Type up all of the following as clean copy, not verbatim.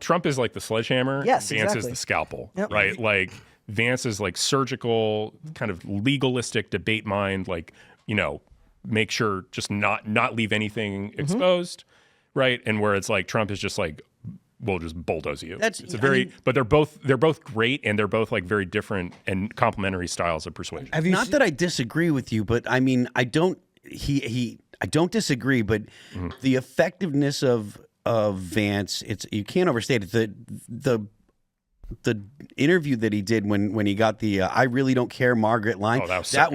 Trump is like the sledgehammer. Yes, Vance exactly. is the scalpel, Yep. right? Like Vance is like surgical, kind of legalistic debate mind, like, you know, make sure just not leave anything exposed, right? And where it's like Trump is just like, we'll just bulldoze you. But they're both great, and they're both like very different and complementary styles of persuasion. Not that I disagree with you, but I mean, I don't disagree, but the effectiveness of Vance, you can't overstate it. The interview that he did when he got the I really don't care Margaret line, that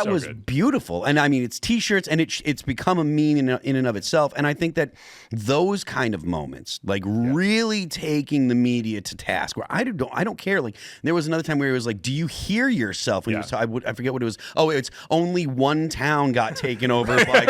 was beautiful. And I mean, it's T-shirts, and it's become a meme in and of itself. And I think that those kind of moments, like really taking the media to task, where I don't care. Like there was another time where he was like, "Do you hear yourself?" When he was, I forget what it was. Oh, it's only one town got taken over by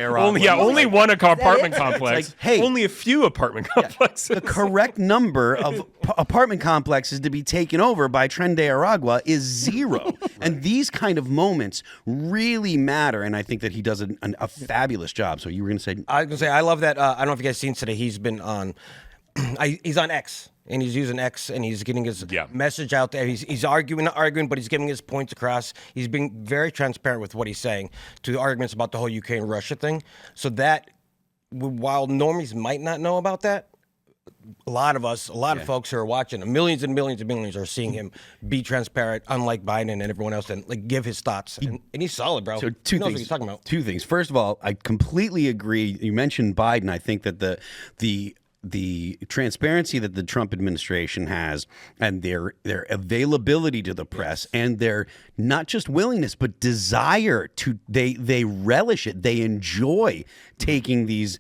only one apartment complex. Like, hey, only a few apartment complexes. The correct number of apartment complexes to be taken over by Tren de Aragua is 0. And these kind of moments really matter, and I think that he does a fabulous job. So you were going to say? I was going to say, I love that. I don't know if you guys seen today. He's been on. He's on X, and he's using X, and he's getting his message out there. He's not arguing, but he's getting his points across. He's being very transparent with what he's saying to the arguments about the whole Ukraine-Russia thing. So that, while normies might not know about that, a lot of folks who are watching, millions and millions and millions are seeing him be transparent, unlike Biden and everyone else, and like give his thoughts. And he's solid, bro. So he knows what he's talking about. Two things. First of all, I completely agree. You mentioned Biden. I think that the transparency that the Trump administration has, and their availability to the press, and their not just willingness but desire to, they relish it. They enjoy taking these,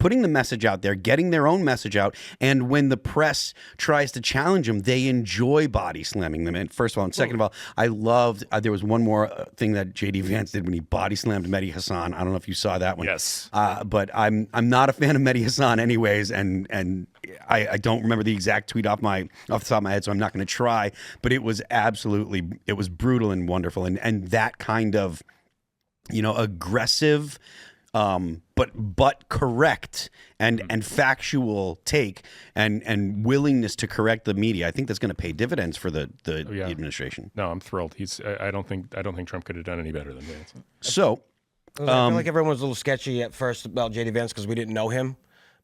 putting the message out there, getting their own message out, and when the press tries to challenge them, they enjoy body slamming them. And first of all, and second of all, I loved, there was one more thing that J.D. Vance did when he body slammed Mehdi Hassan. I don't know if you saw that one. Yes. But I'm not a fan of Mehdi Hassan anyways, and I don't remember the exact tweet off the top of my head, so I'm not going to try, but it was brutal and wonderful. And that kind of, aggressive, but correct and factual take and willingness to correct the media. I think that's going to pay dividends for the administration. No, I'm thrilled. I don't think Trump could have done any better than Vance. So I feel like everyone was a little sketchy at first about J.D. Vance because we didn't know him.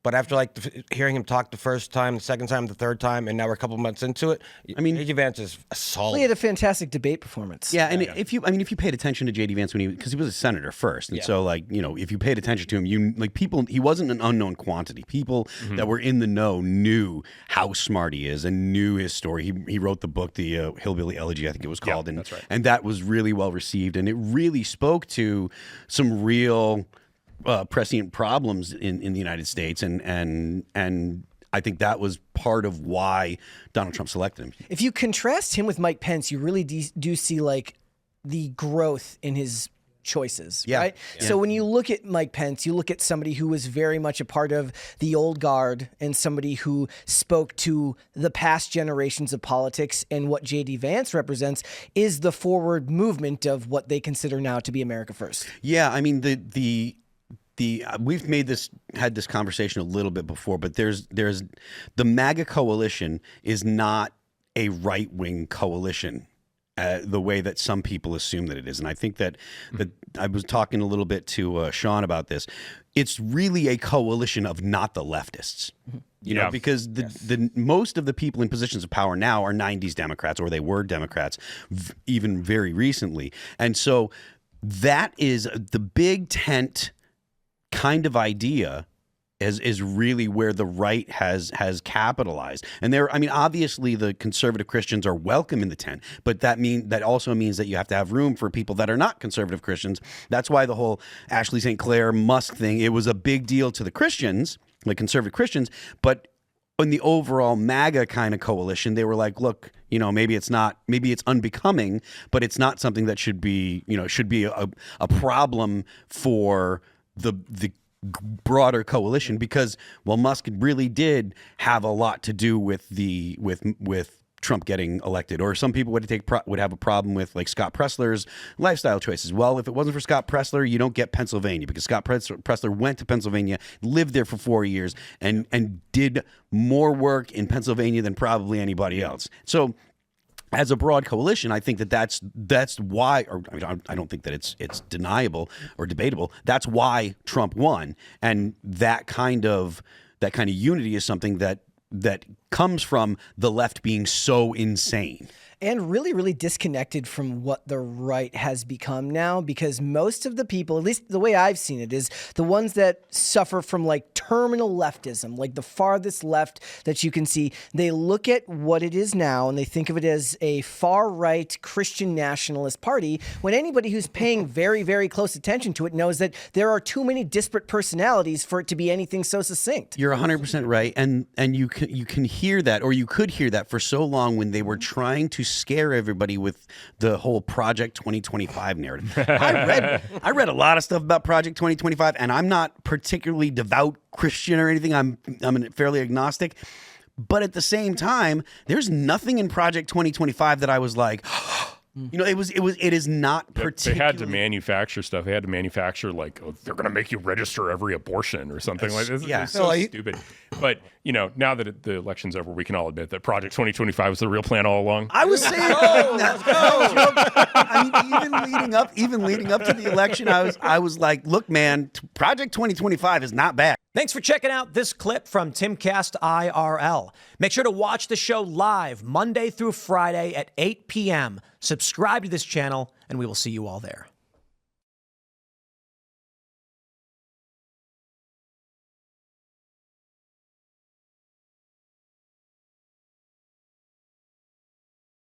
But after hearing him talk the first time, the second time, the third time, and now we're a couple months into it, I mean, J.D. Vance is solid. He had a fantastic debate performance. Yeah, and if you paid attention to J.D. Vance because he was a senator first, and so if you paid attention to him, he wasn't an unknown quantity. People that were in the know knew how smart he is and knew his story. He wrote the book, the Hillbilly Elegy, I think it was called, and that's right. And that was really well received, and it really spoke to some real prescient problems in the United States, and I think that was part of why Donald Trump selected him. If you contrast him with Mike Pence, you really do see like the growth in his choices, right? Yeah. So when you look at Mike Pence, you look at somebody who was very much a part of the old guard and somebody who spoke to the past generations of politics, and what J.D. Vance represents is the forward movement of what they consider now to be America First. Yeah, I mean, we've had this conversation a little bit before, but there's the MAGA coalition is not a right-wing coalition the way that some people assume that it is. And I think that I was talking a little bit to Sean about this. It's really a coalition of not the leftists. You know, because the most of the people in positions of power now are 90s Democrats, or they were Democrats even very recently. And so that is the big tent kind of idea is really where the right has capitalized. And obviously the conservative Christians are welcome in the tent, but that also means that you have to have room for people that are not conservative Christians. That's why the whole Ashley St. Clair Musk thing, it was a big deal to the Christians, like conservative Christians, but in the overall MAGA kind of coalition, they were like, look, maybe it's unbecoming, but it's not something that should be a problem for the broader coalition, because Musk really did have a lot to do with Trump getting elected, or some people would have a problem with like Scott Pressler's lifestyle choices. Well, if it wasn't for Scott Pressler, you don't get Pennsylvania, because Scott Pressler went to Pennsylvania, lived there for 4 years, and did more work in Pennsylvania than probably anybody else. So, as a broad coalition, I think that's why, or I don't think that it's deniable or debatable. That's why Trump won, and that kind of unity is something that comes from the left being so insane. And really, really disconnected from what the right has become now, because most of the people, at least the way I've seen it, is the ones that suffer from like terminal leftism, like the farthest left that you can see. They look at what it is now and they think of it as a far-right Christian nationalist party, when anybody who's paying very, very close attention to it knows that there are too many disparate personalities for it to be anything so succinct. You're 100% right, and you can hear that, or you could hear that for so long when they were trying to scare everybody with the whole Project 2025 narrative. I read a lot of stuff about Project 2025, and I'm not particularly devout Christian or anything. I'm fairly agnostic, but at the same time, there's nothing in Project 2025 that I was like, you know, it is not particularly. They had to manufacture stuff. They had to manufacture like, oh, they're going to make you register every abortion or something like this. Yeah, it's so stupid. But you know, now that the election's over, we can all admit that Project 2025 was the real plan all along. I was saying that. I mean, even leading up to the election, I was like, look, man, Project 2025 is not bad. Thanks for checking out this clip from Timcast IRL. Make sure to watch the show live Monday through Friday at 8 p.m. Subscribe to this channel, and we will see you all there.